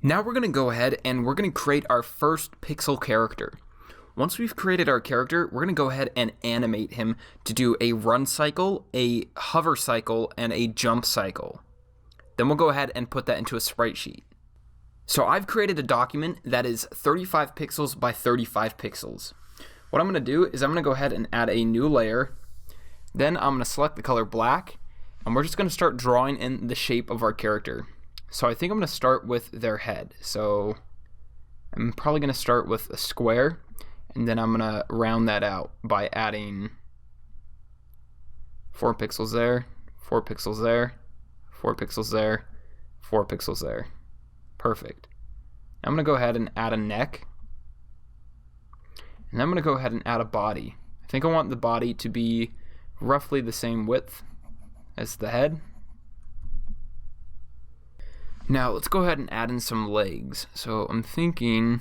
Now we're going to go ahead and we're going to create our first pixel character. Once we've created our character, we're going to go ahead and animate him to do a run cycle, a hover cycle, and a jump cycle. Then we'll go ahead and put that into a sprite sheet. So I've created a document that is 35 pixels by 35 pixels. What I'm going to do is I'm going to go ahead and add a new layer. Then I'm going to select the color black, and we're just going to start drawing in the shape of our character. So I think I'm going to start with their head. So I'm probably going to start with a square, and then I'm going to round that out by adding 4 pixels there, 4 pixels there, 4 pixels there, 4 pixels there. Perfect. I'm going to go ahead and add a neck, and I'm going to go ahead and add a body. I think I want the body to be roughly the same width as the head. Now let's go ahead and add in some legs. So I'm thinking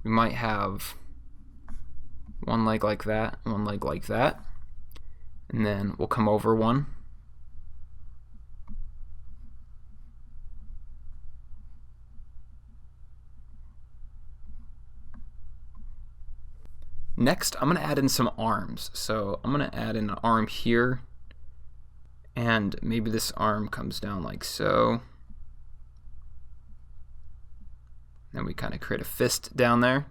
we might have one leg like that, one leg like that, and then we'll come over one. Next, I'm going to add in some arms. So I'm going to add in an arm here, and maybe this arm comes down like so. Then we kind of create a fist down there.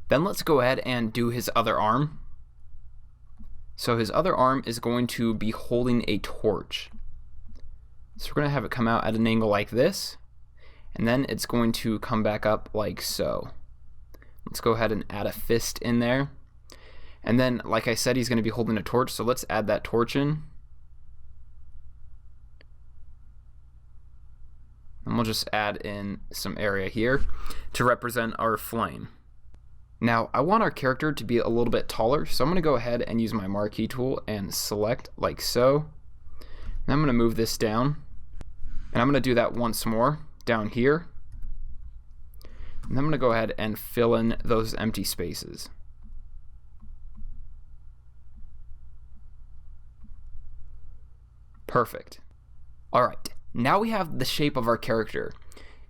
Then let's go ahead and do his other arm. So his other arm is going to be holding a torch. So we're going to have it come out at an angle like this, and then it's going to come back up like so. Let's go ahead and add a fist in there. And then, like I said, he's going to be holding a torch, so let's add that torch in. And we'll just add in some area here to represent our flame. Now, I want our character to be a little bit taller, so I'm going to go ahead and use my marquee tool and select like so. And I'm going to move this down, and I'm going to do that once more down here. And I'm going to go ahead and fill in those empty spaces. Perfect. Alright, now we have the shape of our character.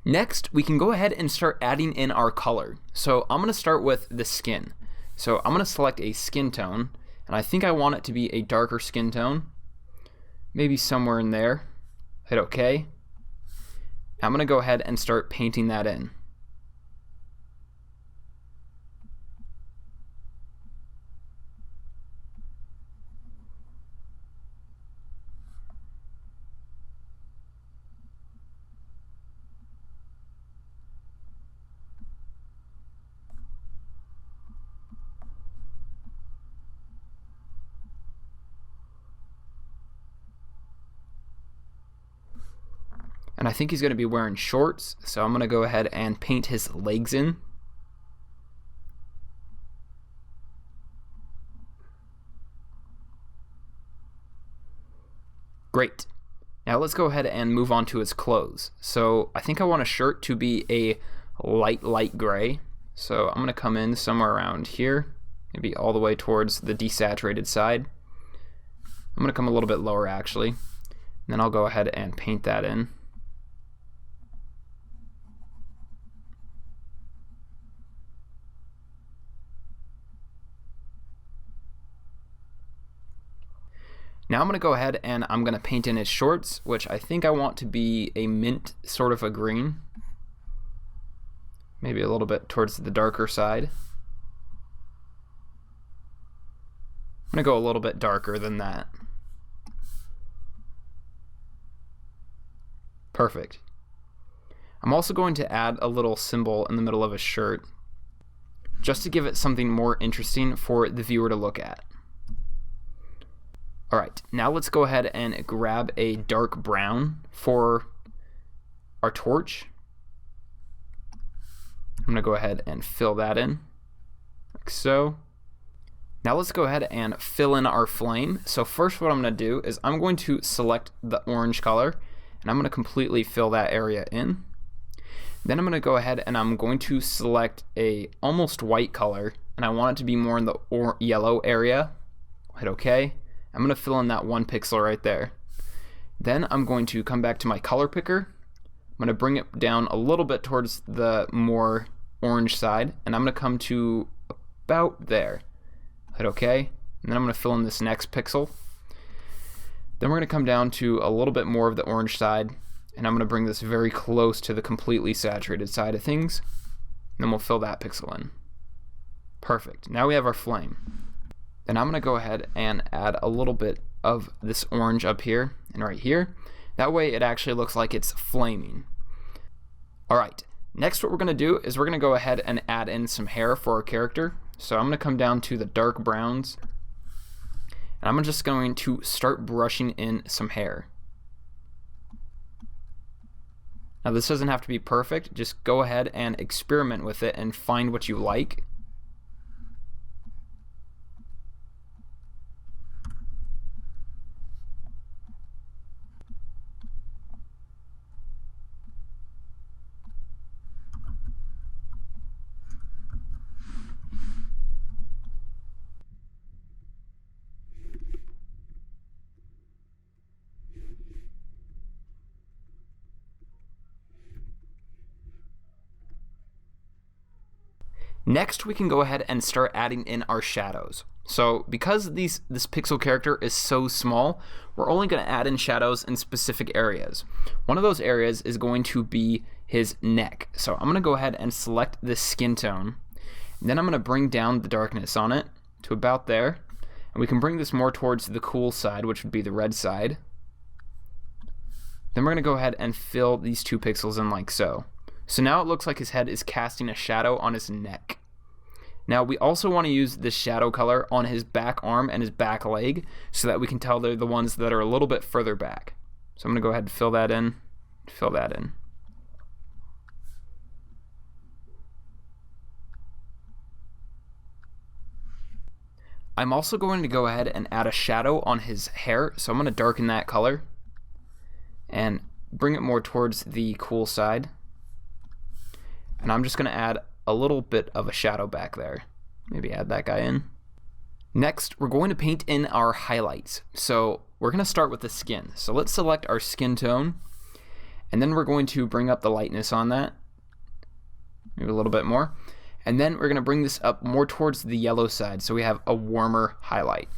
Next, we can go ahead and start adding in our color. So I'm going to start with the skin. So I'm going to select a skin tone, and I think I want it to be a darker skin tone. Maybe somewhere in there. Hit OK. I'm going to go ahead and start painting that in. And I think he's going to be wearing shorts, so I'm going to go ahead and paint his legs in. Great. Now let's go ahead and move on to his clothes. So I think I want a shirt to be a light gray. So I'm going to come in somewhere around here, maybe all the way towards the desaturated side. I'm going to come a little bit lower actually. And then I'll go ahead and paint that in. Now I'm going to go ahead and I'm going to paint in his shorts, which I think I want to be a mint sort of a green. Maybe a little bit towards the darker side. I'm going to go a little bit darker than that. Perfect. I'm also going to add a little symbol in the middle of his shirt, just to give it something more interesting for the viewer to look at. Alright, now let's go ahead and grab a dark brown for our torch. I'm going to go ahead and fill that in, like so. Now let's go ahead and fill in our flame. So first what I'm going to do is I'm going to select the orange color, and I'm going to completely fill that area in. Then I'm going to go ahead and I'm going to select a almost white color, and I want it to be more in the yellow area. Hit OK. I'm going to fill in that 1 pixel right there. Then I'm going to come back to my color picker. I'm going to bring it down a little bit towards the more orange side, and I'm going to come to about there. Hit OK, and then I'm going to fill in this next pixel. Then we're going to come down to a little bit more of the orange side, and I'm going to bring this very close to the completely saturated side of things. And then we'll fill that pixel in. Perfect. Now we have our flame. Then I'm going to go ahead and add a little bit of this orange up here and right here. That way it actually looks like it's flaming. Alright, next what we're going to do is we're going to go ahead and add in some hair for our character. So I'm going to come down to the dark browns, and I'm just going to start brushing in some hair. Now this doesn't have to be perfect, just go ahead and experiment with it and find what you like. Next, we can go ahead and start adding in our shadows. So because this pixel character is so small, we're only going to add in shadows in specific areas. One of those areas is going to be his neck. So I'm going to go ahead and select this skin tone, and then I'm going to bring down the darkness on it to about there, and we can bring this more towards the cool side, which would be the red side. Then we're going to go ahead and fill these 2 pixels in like so. So now it looks like his head is casting a shadow on his neck. Now we also want to use this shadow color on his back arm and his back leg so that we can tell they're the ones that are a little bit further back. So I'm going to go ahead and fill that in, fill that in. I'm also going to go ahead and add a shadow on his hair, so I'm going to darken that color and bring it more towards the cool side. And I'm just going to add a little bit of a shadow back there. Maybe add that guy in. Next, we're going to paint in our highlights. So we're going to start with the skin. So let's select our skin tone, and then we're going to bring up the lightness on that, maybe a little bit more. And then we're going to bring this up more towards the yellow side so we have a warmer highlight.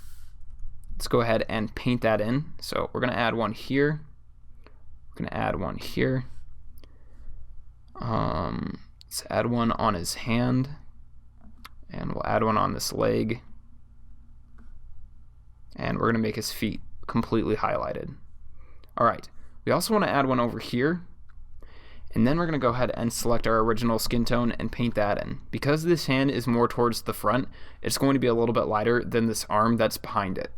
Let's go ahead and paint that in. So we're going to add one here. We're going to add one here. Let's add one on his hand, and we'll add one on this leg, and we're going to make his feet completely highlighted. Alright, we also want to add one over here, and then we're going to go ahead and select our original skin tone and paint that in. Because this hand is more towards the front, it's going to be a little bit lighter than this arm that's behind it.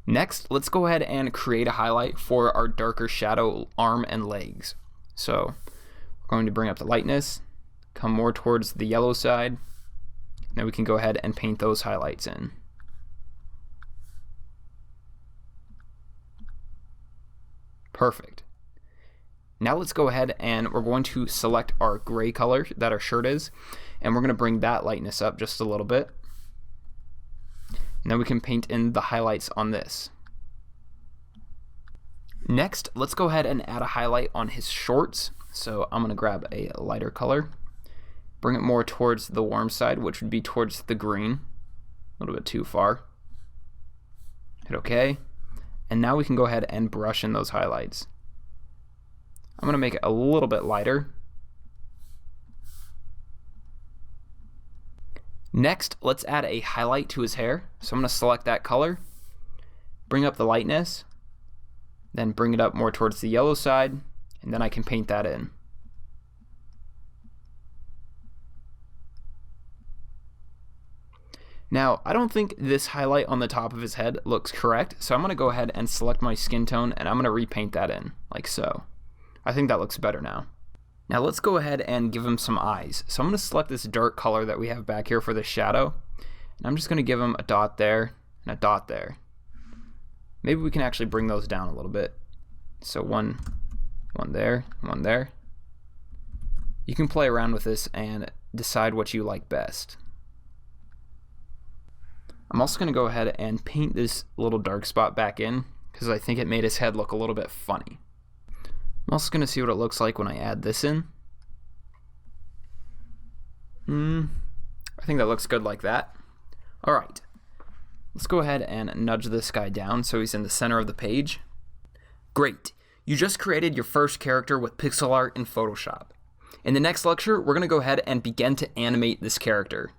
Next, let's go ahead and create a highlight for our darker shadow arm and legs. So going to bring up the lightness, come more towards the yellow side, now we can go ahead and paint those highlights in. Perfect. Now let's go ahead and we're going to select our gray color that our shirt is, and we're going to bring that lightness up just a little bit. And then we can paint in the highlights on this. Next, let's go ahead and add a highlight on his shorts. So I'm going to grab a lighter color, bring it more towards the warm side, which would be towards the green, a little bit too far. Hit OK. And now we can go ahead and brush in those highlights. I'm going to make it a little bit lighter. Next, let's add a highlight to his hair. So I'm going to select that color, bring up the lightness, then bring it up more towards the yellow side, and then I can paint that in. Now, I don't think this highlight on the top of his head looks correct, so I'm going to go ahead and select my skin tone, and I'm going to repaint that in, like so. I think that looks better now. Now let's go ahead and give him some eyes. So I'm going to select this dark color that we have back here for the shadow, and I'm just going to give him a dot there and a dot there. Maybe we can actually bring those down a little bit. So one there, one there. You can play around with this and decide what you like best. I'm also going to go ahead and paint this little dark spot back in because I think it made his head look a little bit funny. I'm also going to see what it looks like when I add this in. I think that looks good like that. Alright, let's go ahead and nudge this guy down so he's in the center of the page. Great, you just created your first character with pixel art in Photoshop. In the next lecture, we're going to go ahead and begin to animate this character.